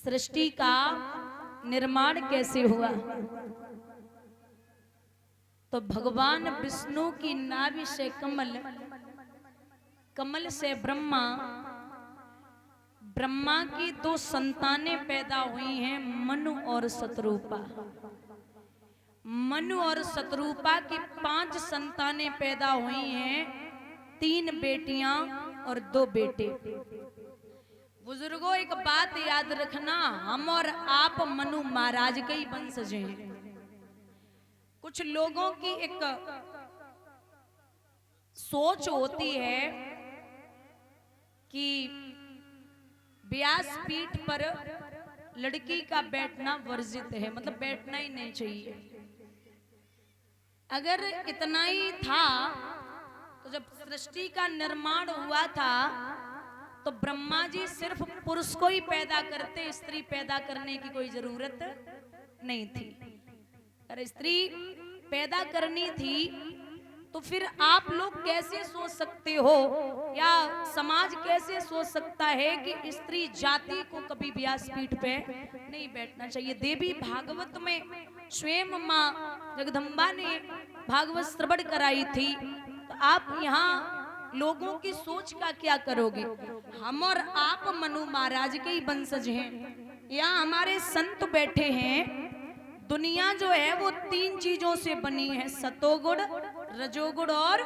सृष्टि का निर्माण कैसे हुआ। तो भगवान विष्णु की नाभि से कमल, कमल से ब्रह्मा, ब्रह्मा की दो संतानें पैदा हुई हैं, मनु और शतरूपा। मनु और शतरूपा की 5 संतानें पैदा हुई हैं, 3 बेटियां और 2 बेटे। बुजुर्गों, एक बात याद रखना, हम और आप मनु महाराज के ही वंशज हैं। कुछ लोगों की एक सोच होती है कि व्यासपीठ पर लड़की का बैठना वर्जित है, मतलब बैठना ही नहीं चाहिए। अगर इतना ही था तो जब सृष्टि का निर्माण हुआ था तो ब्रह्मा जी सिर्फ पुरुष को ही पैदा करते, स्त्री पैदा करने की कोई जरूरत नहीं थी। अगर स्त्री पैदा करनी थी तो फिर आप लोग कैसे सोच सकते हो या समाज कैसे सोच सकता है कि स्त्री जाति को कभी व्यासपीठ पे नहीं बैठना चाहिए। देवी भागवत में स्वयं मां जगदम्बा ने भागवत श्रवण कराई थी, तो आप यहाँ लोगों की सोच का क्या करोगे। हम और आप मनु महाराज के ही वंशज हैं। यहाँ हमारे संत बैठे हैं। दुनिया जो है वो 3 चीजों से बनी है, सतोगुण, रजोगुण और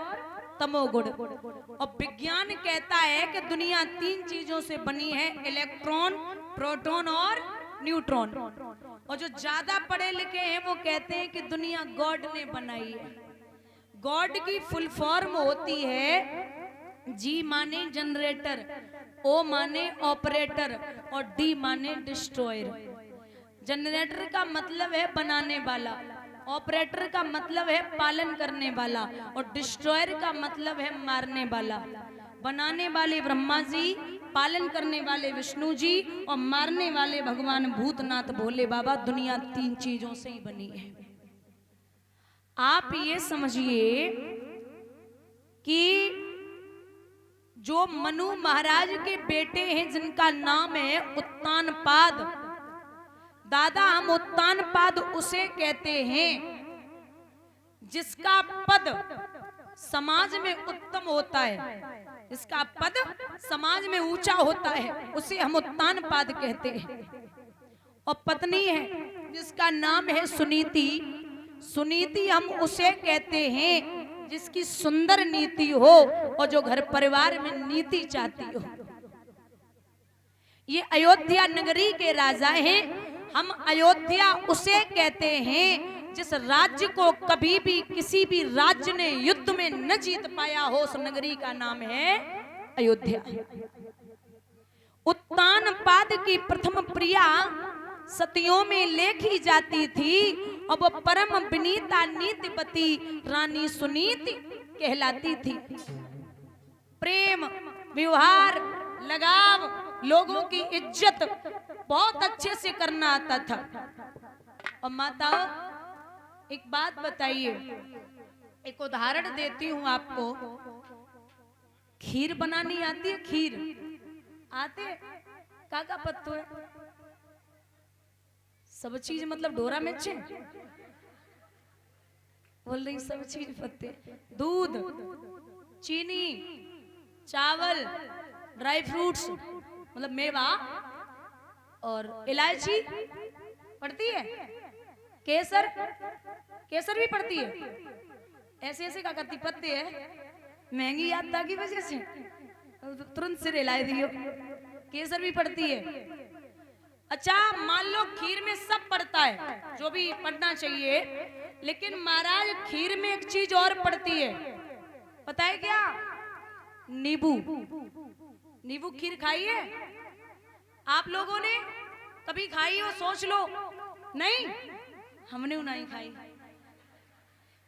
तमोगुण। और विज्ञान कहता है कि दुनिया 3 चीजों से बनी है, इलेक्ट्रॉन, प्रोटॉन और न्यूट्रॉन। और जो ज्यादा पढ़े लिखे हैं वो कहते हैं कि दुनिया गॉड ने बनाई है। गॉड की फुल फॉर्म होती है जी माने जनरेटर, ओ माने ऑपरेटर और डी माने डिस्ट्रॉयर। जनरेटर का मतलब है बनाने वाला, ऑपरेटर का मतलब है पालन करने वाला और डिस्ट्रॉयर का मतलब है मारने वाला। बनाने वाले ब्रह्मा जी, पालन करने वाले विष्णु जी और मारने वाले भगवान भूतनाथ भोले बाबा। दुनिया 3 चीजों से ही बनी है। आप ये समझिए कि जो मनु महाराज के बेटे हैं जिनका नाम है उत्तानपाद, दादा हम उत्तानपाद उसे कहते हैं जिसका पद समाज में उत्तम होता है, जिसका पद समाज में ऊंचा होता है, उसे हम उत्तानपाद कहते हैं। और पत्नी है जिसका नाम है सुनीति, सुनीति हम उसे कहते हैं जिसकी सुंदर नीति हो और जो घर परिवार में नीति चाहती हो। ये अयोध्या नगरी के राजा हैं। हम अयोध्या उसे कहते हैं जिस राज्य को कभी भी किसी भी राज्य ने युद्ध में न जीत पाया हो, उस नगरी का नाम है अयोध्या। उत्तानपाद की प्रथम प्रिया सतियों में लेखी जाती थी और वो परम विनीता नीतिपति रानी सुनीति कहलाती थी। प्रेम, व्यवहार, लगाव, लोगों की इज्जत बहुत अच्छे से करना आता था। और माताओं, एक बात बताइए, एक उदाहरण देती हूं आपको। खीर बनानी आती है? खीर आते? काका पत्तो है सब चीज, मतलब डोरा मिर्चे बोल रही, सब चीज पत्ते, दूध, चीनी, चावल, ड्राई फ्रूट्स मतलब मेवा और इलायची पड़ती है, केसर, केसर भी पड़ती है। ऐसे ऐसे का करती पत्ते है, महंगी यात्रा की वजह से तुरंत सिर हिला दियो। केसर भी पड़ती है। अच्छा, मान लो खीर में सब पड़ता है जो भी पड़ना चाहिए, लेकिन महाराज खीर में एक चीज और पड़ती है, पता है क्या? नींबू। नींबू खीर खाई है आप लोगों ने? कभी खाई हो? सोच लो। नहीं, हमने नहीं खाई,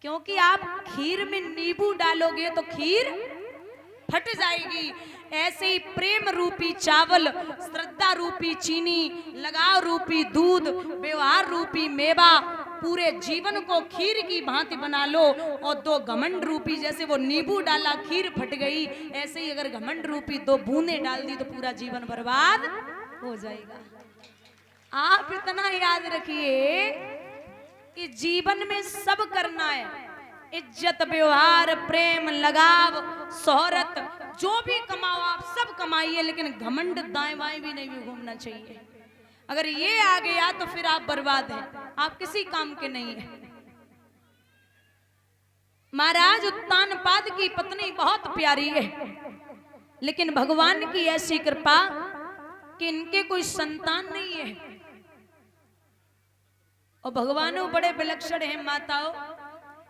क्योंकि आप खीर में नींबू डालोगे तो खीर फट जाएगी। ऐसे ही प्रेम रूपी चावल, श्रद्धा रूपी चीनी, लगाव रूपी दूध, व्यवहार रूपी मेवा, पूरे जीवन को खीर की भांति बना लो। और 2 घमंड रूपी, जैसे वो नींबू डाला खीर फट गई, ऐसे ही अगर घमंड रूपी 2 बूंदें डाल दी तो पूरा जीवन बर्बाद हो जाएगा। आप इतना याद रखिए कि जीवन में सब करना है, इज्जत, व्यवहार, प्रेम, लगाव, शोहरत, जो भी कमाओ आप सब कमाइए, लेकिन घमंड दाएं बाएं भी नहीं भी घूमना चाहिए। अगर ये आ गया तो फिर आप बर्बाद हैं, आप किसी काम के नहीं हैं। महाराज उत्तानपाद की पत्नी बहुत प्यारी है, लेकिन भगवान की ऐसी कृपा कि इनके कोई संतान नहीं है। और भगवानों बड़े विलक्षण हैं माताओं।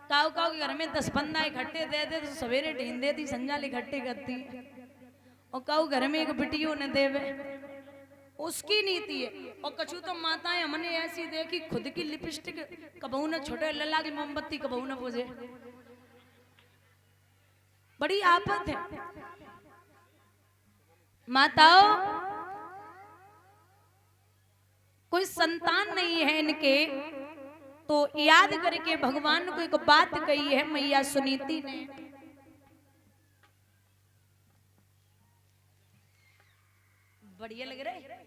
काऊ काऊ के घर में 10 बंदा इकट्ठे दे दे तो सवेरे ढींद देती, संजाल इकट्ठे करती। और काऊ घर में एक बिटियों ने देवे, उसकी नीति है। और कछु तो माताएं हमने ऐसी देखी, खुद की लिपस्टिक कबहू न छोटे, लला की मोमबत्ती कबहू न पूजे। बड़ी आफत है माताओं। कोई संतान नहीं है इनके, तो याद करके भगवान को एक बात कही है मैया सुनीति ने। बढ़िया लग रहा है।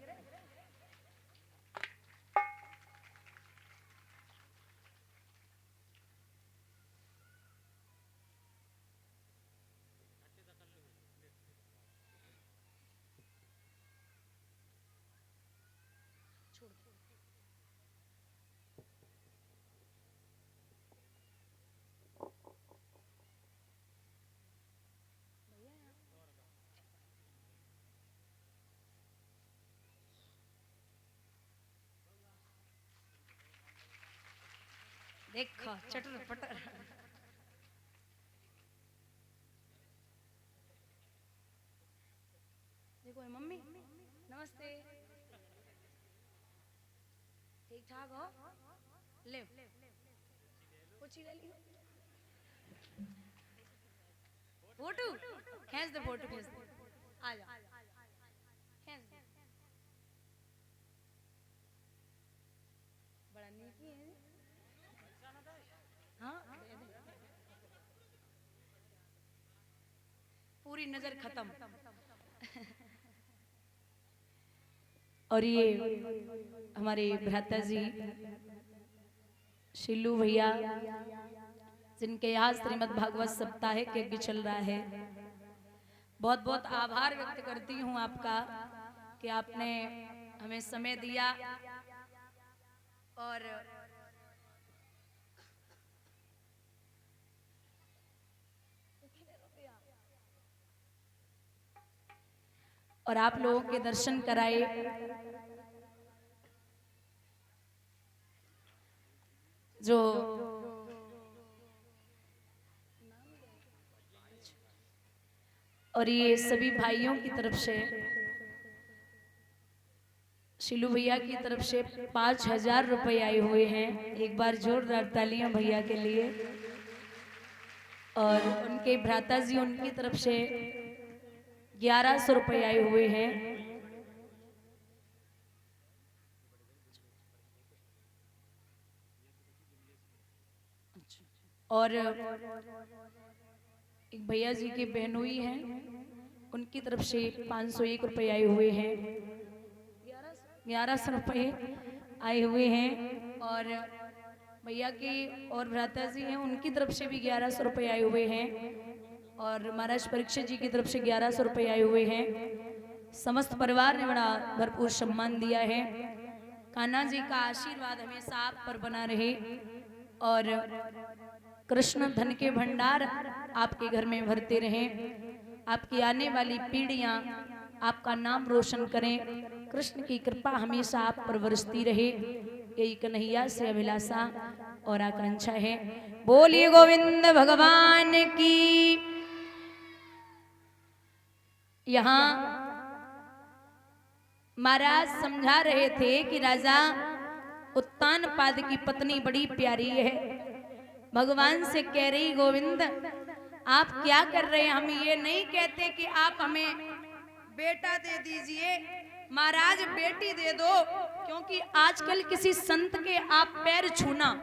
देखो चटर पटर। देखो मम्मी नमस्ते, ठीक ठाक हो? ले कुछ ले लियो। फोटो खींच दे, फोटो खींच दे, आ जा खींच दे। बड़ा नीकी है। हाँ पूरी नजर खत्म। और ये हमारे भ्राता जी शिल्लू भैया, जिनके यहाँ श्रीमद् भागवत सप्ताह यज्ञ चल रहा है, बहुत बहुत आभार व्यक्त करती हूँ आपका कि आपने हमें समय दिया। और आप लोगों के दर्शन कराए। जो और ये सभी भाइयों की तरफ से, शिलू भैया की तरफ से 5000 रुपए आए हुए हैं। एक बार जोरदार तालियां भैया के लिए। और उनके भ्राता जी, उनकी तरफ से 1100 रुपए आए हुए हैं। और एक भैया जी की बहनोई हैं, उनकी तरफ से 501 रुपए आए हुए हैं। 1100 रुपए आए हुए हैं। और भैया की और भ्राता जी हैं, उनकी तरफ से भी 1100 रुपए आए हुए हैं। और महाराज परीक्षित जी की तरफ से 1100 रुपए आए हुए हैं। समस्त परिवार ने बड़ा भरपूर सम्मान दिया है। कान्हा जी का आशीर्वाद हमेशा आप पर बना रहे और कृष्ण धन के भंडार आपके घर में भरते रहें। आपकी आने वाली पीढ़ियां आपका नाम रोशन करें। कृष्ण की कृपा हमेशा आप पर बरसती रहे, यही कन्हैया से अभिलाषा और आकांक्षा है। बोलिए गोविंद भगवान की। यहाँ महाराज समझा रहे थे कि राजा उत्तानपाद की पत्नी बड़ी प्यारी है। भगवान से कह रही, गोविंद आप क्या कर रहे हैं? हम ये नहीं कहते कि आप हमें बेटा दे दीजिए, महाराज बेटी दे दो, क्योंकि आजकल किसी संत के आप पैर छूना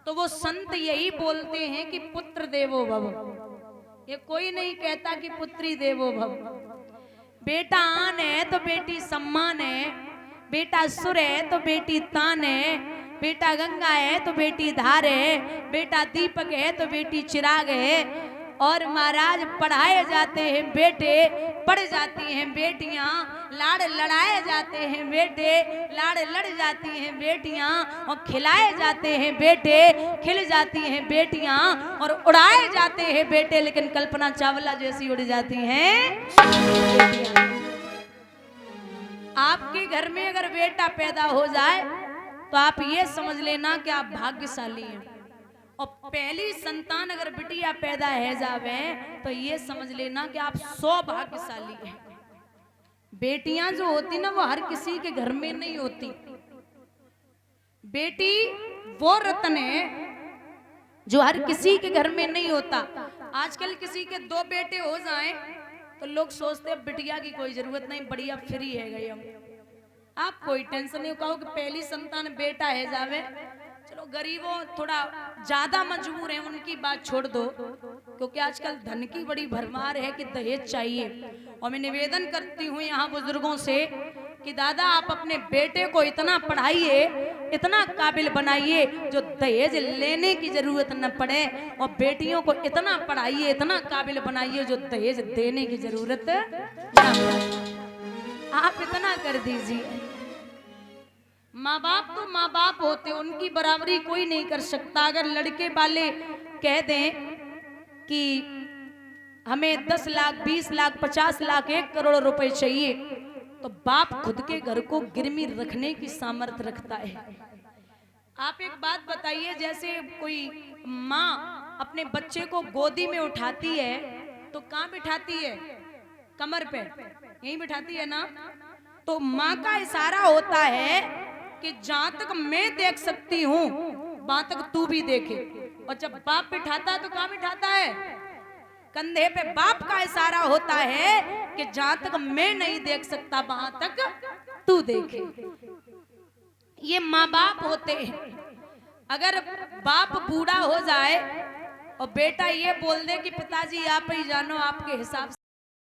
तो वो संत यही बोलते हैं कि पुत्र देवो भव। ये कोई नहीं कहता कि पुत्री देवो भव। बेटा आन है तो बेटी सम्मान है, बेटा सुर है तो बेटी तान है, बेटा गंगा है तो बेटी धार है, बेटा दीपक है तो बेटी चिराग है। और महाराज पढ़ाए जाते हैं बेटे, पढ़ जाती हैं बेटियां, लाड़ लड़ाए जाते हैं बेटे, लाड़ लड़ जाती हैं बेटियां, और खिलाए जाते हैं बेटे, खिल जाती हैं बेटियां, और उड़ाए जाते हैं बेटे, लेकिन कल्पना चावला जैसी उड़ जाती हैं बेटियां। आपके घर में अगर बेटा पैदा हो जाए तो आप ये समझ लेना कि आप भाग्यशाली हैं, और पहली संतान अगर बिटिया पैदा है जावे तो ये समझ लेना कि आप सौभाग्यशाली हैं। बेटियां जो होती ना वो हर किसी के घर में नहीं होती। बेटी वो रत्न है जो हर किसी के घर में नहीं होता। आजकल किसी के 2 बेटे हो जाएं तो लोग सोचते हैं बिटिया की कोई जरूरत नहीं, बढ़िया फ्री है गई हम। आप कोई टेंशन नहीं, कहो कि पहली संतान बेटा है जावे, चलो गरीबों थोड़ा ज्यादा मजबूर है उनकी बात छोड़ दो, क्योंकि आजकल धन की बड़ी भरमार है कि दहेज चाहिए। और मैं निवेदन करती हूँ यहाँ बुजुर्गों से कि दादा आप अपने बेटे को इतना पढ़ाइए, इतना काबिल बनाइए जो दहेज लेने की जरूरत न पड़े, और बेटियों को इतना पढ़ाइए, इतना काबिल बनाइए जो दहेज देने की जरूरत न पड़े। आप इतना कर दीजिए। माँ बाप तो माँ बाप होते, उनकी बराबरी कोई नहीं कर सकता। अगर लड़के वाले कह दें कि हमें 10 लाख 20 लाख 50 लाख 1 करोड़ रुपए चाहिए, तो बाप खुद के घर को गिरवी रखने की सामर्थ्य रखता है। आप एक बात बताइए, जैसे कोई माँ अपने बच्चे को गोदी में उठाती है तो कहाँ बिठाती है? कमर पे, यहीं बिठाती है ना। तो माँ का इशारा होता है कि जहां तक मैं देख सकती हूँ वहां तक तू भी देखे। और जब बाप बिठाता है तो कहाँ बिठाता है? कंधे पे। बाप का इशारा होता है कि जहां तक मैं नहीं देख सकता वहां तक तू देखे। ये माँ बाप होते हैं। अगर बाप बूढ़ा हो जाए और बेटा ये बोल दे कि पिताजी आप ही जानो, आपके हिसाब